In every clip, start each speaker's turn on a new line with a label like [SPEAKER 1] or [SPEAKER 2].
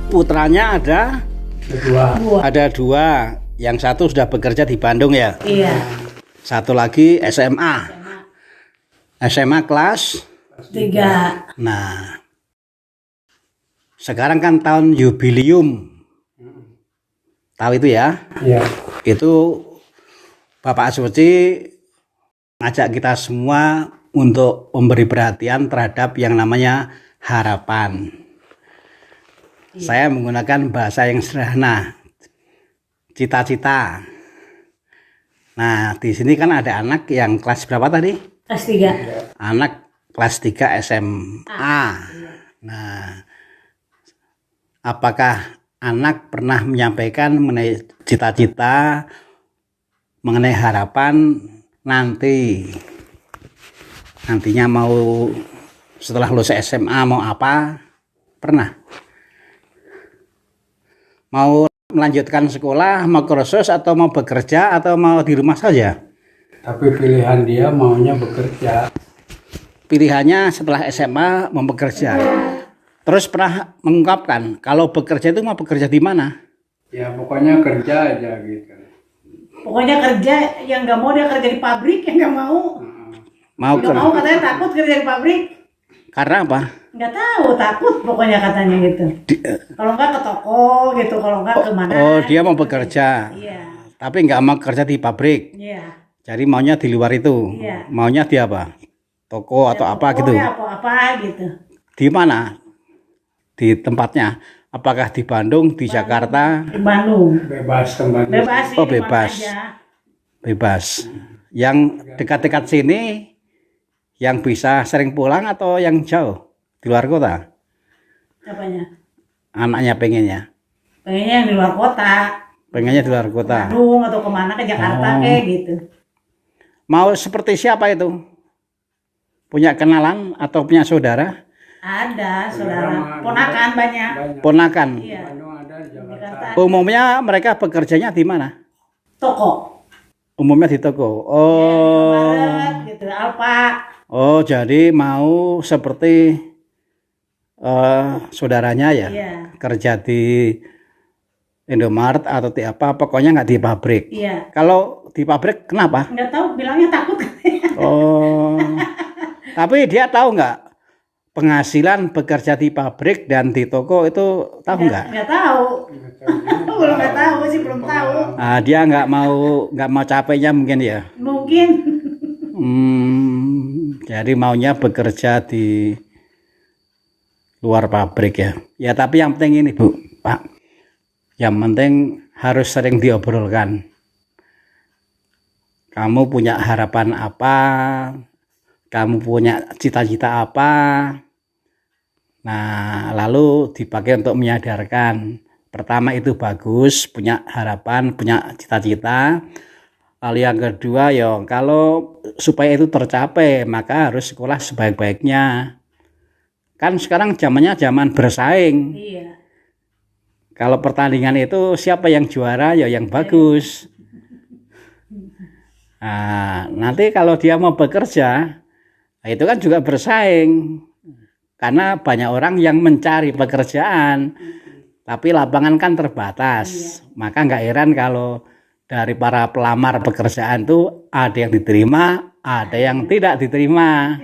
[SPEAKER 1] putranya ada
[SPEAKER 2] Dua.
[SPEAKER 1] ada 2. Yang satu sudah bekerja di Bandung ya.
[SPEAKER 3] Iya.
[SPEAKER 1] Satu lagi SMA. SMA kelas
[SPEAKER 3] 3.
[SPEAKER 1] Nah, sekarang kan tahun jubileum. Tahu itu ya?
[SPEAKER 2] Iya.
[SPEAKER 1] Itu Bapak Suci ngajak kita semua untuk memberi perhatian terhadap yang namanya harapan. Saya menggunakan bahasa yang sederhana, cita-cita. Nah, di sini kan ada anak yang kelas berapa tadi?
[SPEAKER 3] Kelas 3.
[SPEAKER 1] Anak kelas 3 SMA. Nah, apakah anak pernah menyampaikan mengenai cita-cita, mengenai harapan nantinya mau setelah lulus SMA mau apa? Pernah? Mau melanjutkan sekolah, mau kursus atau mau bekerja atau mau di rumah saja?
[SPEAKER 2] Tapi pilihan dia maunya bekerja.
[SPEAKER 1] Pilihannya setelah SMA mau bekerja. Terus pernah mengungkapkan kalau bekerja itu mau bekerja di mana?
[SPEAKER 2] Ya pokoknya kerja aja gitu.
[SPEAKER 3] Pokoknya kerja, yang nggak mau dia kerja di pabrik, yang nggak mau. Nggak mau, katanya takut kerja di pabrik.
[SPEAKER 1] Karena apa?
[SPEAKER 3] Nggak tahu, takut pokoknya katanya gitu. Kalau nggak ke toko gitu, kalau nggak kemana.
[SPEAKER 1] Oh, dia mau bekerja.
[SPEAKER 3] Iya.
[SPEAKER 1] Tapi nggak mau kerja di pabrik.
[SPEAKER 3] Iya.
[SPEAKER 1] Jadi maunya di luar itu.
[SPEAKER 3] Iya.
[SPEAKER 1] Maunya di apa? Toko atau apa gitu.
[SPEAKER 3] Ya, apa gitu.
[SPEAKER 1] Di mana? Di tempatnya. Apakah di Bandung, di Jakarta?
[SPEAKER 3] Di Bandung.
[SPEAKER 2] Bebas kembali.
[SPEAKER 3] Bebas sih,
[SPEAKER 1] Oh,
[SPEAKER 3] di mana
[SPEAKER 1] bebas.
[SPEAKER 3] aja.
[SPEAKER 1] Bebas. Yang dekat-dekat sini yang bisa sering pulang atau yang jauh di luar kota?
[SPEAKER 3] Apanya?
[SPEAKER 1] Anaknya pengennya.
[SPEAKER 3] Pengennya yang di luar kota.
[SPEAKER 1] Pengennya di luar kota.
[SPEAKER 3] Bandung atau kemana, ke Jakarta kayak gitu.
[SPEAKER 1] Mau seperti siapa itu? Punya kenalan atau punya saudara?
[SPEAKER 3] Ada saudara, ponakan banyak.
[SPEAKER 1] Ponakan.
[SPEAKER 3] Iya.
[SPEAKER 2] Bandung ada,
[SPEAKER 3] Di
[SPEAKER 2] Jakarta.
[SPEAKER 3] Jakarta.
[SPEAKER 1] Umumnya mereka bekerjanya di mana?
[SPEAKER 3] Toko.
[SPEAKER 1] Umumnya di toko. Oh.
[SPEAKER 3] Barat, gitu, Alfa.
[SPEAKER 1] Oh, jadi mau seperti saudaranya ya?
[SPEAKER 3] Iya.
[SPEAKER 1] Kerja di Indomaret atau di apa, pokoknya nggak di pabrik.
[SPEAKER 3] Iya.
[SPEAKER 1] Kalau di pabrik kenapa?
[SPEAKER 3] Nggak tahu, bilangnya takut.
[SPEAKER 1] Oh. Tapi dia tahu nggak penghasilan bekerja di pabrik dan di toko itu tahu nggak?
[SPEAKER 3] Nggak tahu. Belum nggak tahu sih, belum tahu.
[SPEAKER 1] Dia nggak mau capeknya mungkin ya.
[SPEAKER 3] Mungkin.
[SPEAKER 1] Jadi maunya bekerja di luar pabrik ya. Ya tapi yang penting ini Bu, Pak. Yang penting harus sering diobrolkan. Kamu punya harapan apa? Kamu punya cita-cita apa? Nah, lalu dipakai untuk menyadarkan. Pertama itu bagus, punya harapan, punya cita-cita. Lalu yang kedua, ya kalau supaya itu tercapai, maka harus sekolah sebaik-baiknya. Kan sekarang zamannya zaman bersaing.
[SPEAKER 3] Iya.
[SPEAKER 1] Kalau pertandingan itu siapa yang juara, ya yang bagus. Nah, nanti kalau dia mau bekerja, itu kan juga bersaing. Karena banyak orang yang mencari pekerjaan, tapi lapangan kan terbatas. Maka nggak heran kalau dari para pelamar pekerjaan itu ada yang diterima, ada yang tidak diterima.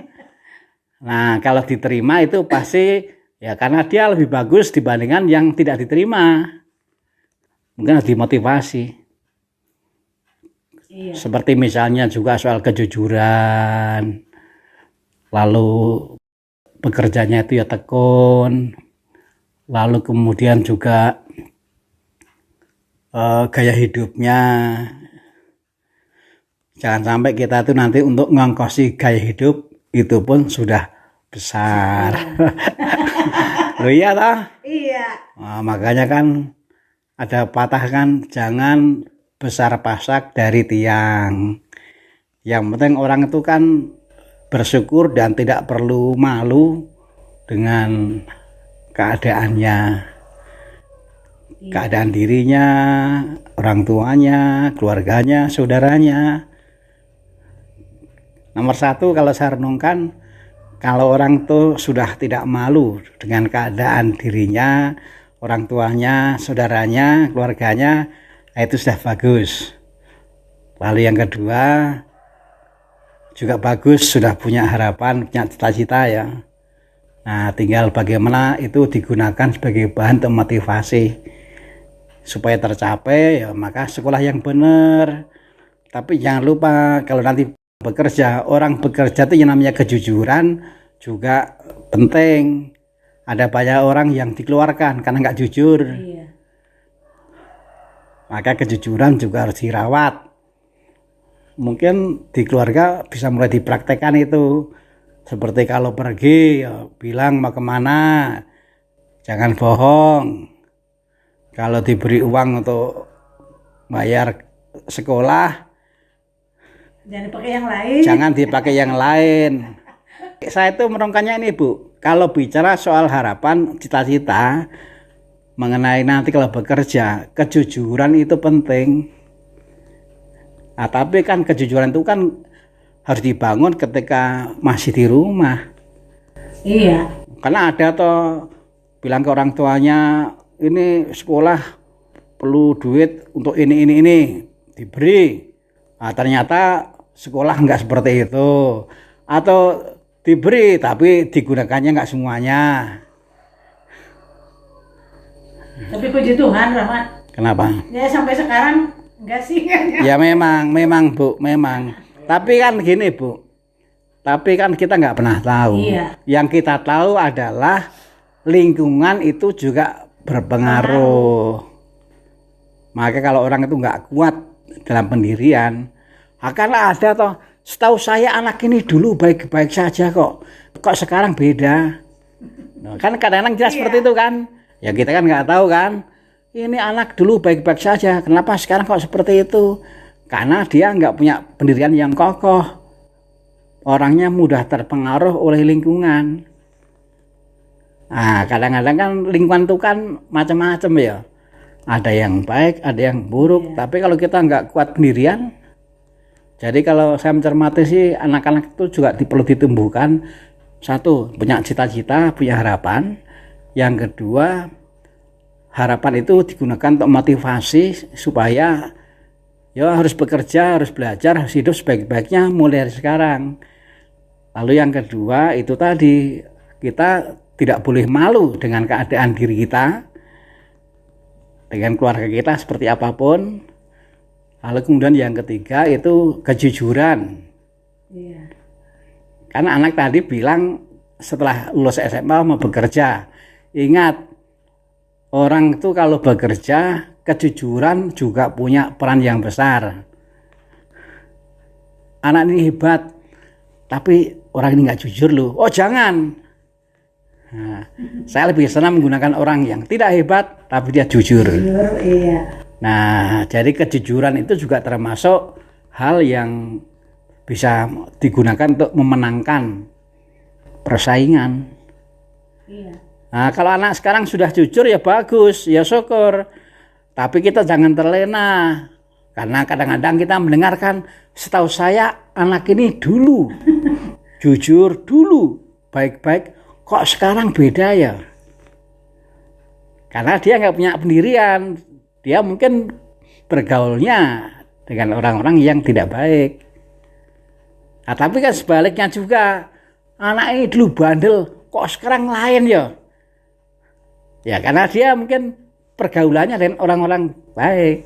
[SPEAKER 1] Nah, kalau diterima itu pasti ya karena dia lebih bagus dibandingkan yang tidak diterima. Mungkin harus dimotivasi.
[SPEAKER 3] Iya.
[SPEAKER 1] Seperti misalnya juga soal kejujuran. Lalu pekerjaannya itu ya tekun. Lalu kemudian juga gaya hidupnya. Jangan sampai kita tuh nanti untuk ngongkosi gaya hidup itu pun sudah besar. Loh iya toh?
[SPEAKER 3] Iya.
[SPEAKER 1] Nah, makanya kan ada patah kan, jangan besar pasak dari tiang. Yang penting orang itu kan bersyukur dan tidak perlu malu dengan keadaannya, keadaan dirinya, orang tuanya, keluarganya, saudaranya. Nomor satu kalau saya renungkan, kalau orang tuh sudah tidak malu dengan keadaan dirinya, orang tuanya, saudaranya, keluarganya, nah itu sudah bagus. Lalu yang kedua juga bagus, sudah punya harapan, punya cita-cita ya. Nah, tinggal bagaimana itu digunakan sebagai bahan untuk motivasi supaya tercapai ya, maka sekolah yang benar. Tapi jangan lupa kalau nanti bekerja, orang bekerja itu yang namanya kejujuran juga penting. Ada banyak orang yang dikeluarkan karena nggak jujur.
[SPEAKER 3] Iya.
[SPEAKER 1] Maka kejujuran juga harus dirawat. Mungkin di keluarga bisa mulai dipraktekkan itu. Seperti kalau pergi ya, bilang mau kemana, jangan bohong. Kalau diberi uang untuk bayar sekolah,
[SPEAKER 3] Jangan dipakai yang lain.
[SPEAKER 1] jangan dipakai yang lain. Saya itu merongkannya ini Bu, kalau bicara soal harapan, cita-cita, mengenai nanti kalau bekerja, kejujuran itu penting. Nah, tapi kan kejujuran itu kan harus dibangun ketika masih di rumah.
[SPEAKER 3] Iya.
[SPEAKER 1] Karena ada toh bilang ke orang tuanya, ini sekolah perlu duit untuk ini diberi. Nah, ternyata sekolah nggak seperti itu. Atau diberi tapi digunakannya nggak semuanya.
[SPEAKER 3] Tapi puji Tuhan, Rahmat.
[SPEAKER 1] Kenapa?
[SPEAKER 3] Ya sampai sekarang enggak sih.
[SPEAKER 1] Ya memang Bu, memang. Tapi kan gini Bu, tapi kan kita nggak pernah tahu.
[SPEAKER 3] Iya.
[SPEAKER 1] Yang kita tahu adalah lingkungan itu juga berpengaruh. Maka kalau orang itu nggak kuat dalam pendirian, akan ada toh. Setahu saya anak ini dulu baik-baik saja kok sekarang beda. Nah, kan kadang-kadang jelas seperti itu kan. Ya kita kan nggak tahu kan. Ini anak dulu baik-baik saja, kenapa sekarang kok seperti itu? Karena dia nggak punya pendirian yang kokoh. Orangnya mudah terpengaruh oleh lingkungan. Nah, kadang-kadang kan lingkungan itu kan macam-macam ya. Ada yang baik, ada yang buruk. Tapi kalau kita nggak kuat pendirian, jadi kalau saya mencermati sih anak-anak itu juga perlu ditumbuhkan. Satu, punya cita-cita, punya harapan. Yang kedua, harapan itu digunakan untuk motivasi supaya ya harus bekerja, harus belajar, harus hidup sebaik-baiknya mulai dari sekarang. Lalu yang kedua itu tadi, kita tidak boleh malu dengan keadaan diri kita, dengan keluarga kita seperti apapun. Lalu kemudian yang ketiga itu kejujuran.
[SPEAKER 3] Iya.
[SPEAKER 1] Karena anak tadi bilang setelah lulus SMA mau bekerja. Ingat, orang itu kalau bekerja, kejujuran juga punya peran yang besar. Anak ini hebat, tapi orang ini nggak jujur loh. Oh jangan. Nah, saya lebih senang menggunakan orang yang tidak hebat, tapi dia jujur.
[SPEAKER 3] Jujur, iya.
[SPEAKER 1] Nah, jadi kejujuran itu juga termasuk hal yang bisa digunakan untuk memenangkan persaingan.
[SPEAKER 3] Iya.
[SPEAKER 1] Nah, kalau anak sekarang sudah jujur ya bagus, ya syukur. Tapi kita jangan terlena. Karena kadang-kadang kita mendengarkan, setahu saya anak ini dulu jujur, dulu baik-baik, kok sekarang beda ya? Karena dia nggak punya pendirian. Dia mungkin bergaulnya dengan orang-orang yang tidak baik. Nah, tapi kan sebaliknya juga, anak ini dulu bandel, kok sekarang lain ya? Ya karena dia mungkin pergaulannya dengan orang-orang baik.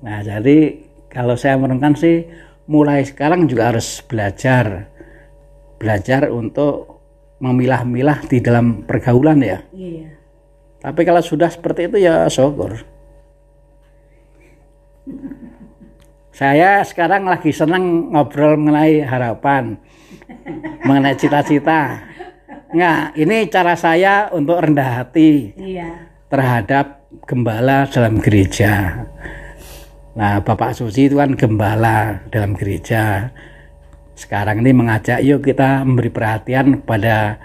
[SPEAKER 1] Nah jadi kalau saya merenungkan sih, mulai sekarang juga harus belajar untuk memilah-milah di dalam pergaulan ya.
[SPEAKER 3] Iya.
[SPEAKER 1] Tapi kalau sudah seperti itu ya syukur. Saya sekarang lagi senang ngobrol mengenai harapan, mengenai cita-cita. Enggak, ini cara saya untuk rendah hati
[SPEAKER 3] Iya.
[SPEAKER 1] terhadap gembala dalam gereja. Nah, Bapak Susi itu kan gembala dalam gereja. Sekarang ini mengajak yuk kita memberi perhatian pada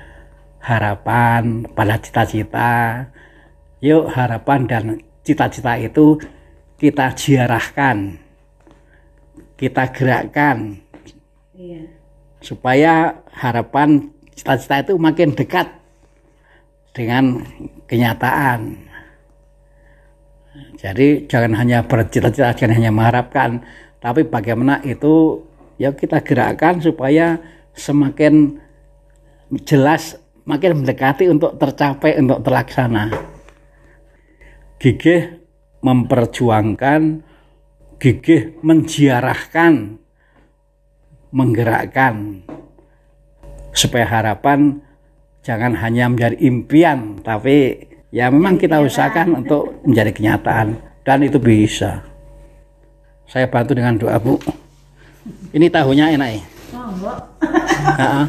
[SPEAKER 1] harapan, pada cita-cita. Yuk harapan dan cita-cita itu kita ziarahkan, kita gerakkan.
[SPEAKER 3] Iya.
[SPEAKER 1] Supaya harapan cita-cita itu makin dekat. dengan kenyataan. Jadi jangan hanya bercita-cita, jangan hanya mengharapkan, tapi bagaimana itu ya kita gerakkan supaya semakin jelas, makin mendekati untuk tercapai, untuk terlaksana. Gigih memperjuangkan, gigih menziarahkan, menggerakkan, supaya harapan jangan hanya menjadi impian, tapi ya memang kita usahakan untuk menjadi kenyataan, dan itu bisa. Saya bantu dengan doa, Bu. Ini tahunya enak ya?
[SPEAKER 3] Oh, enggak.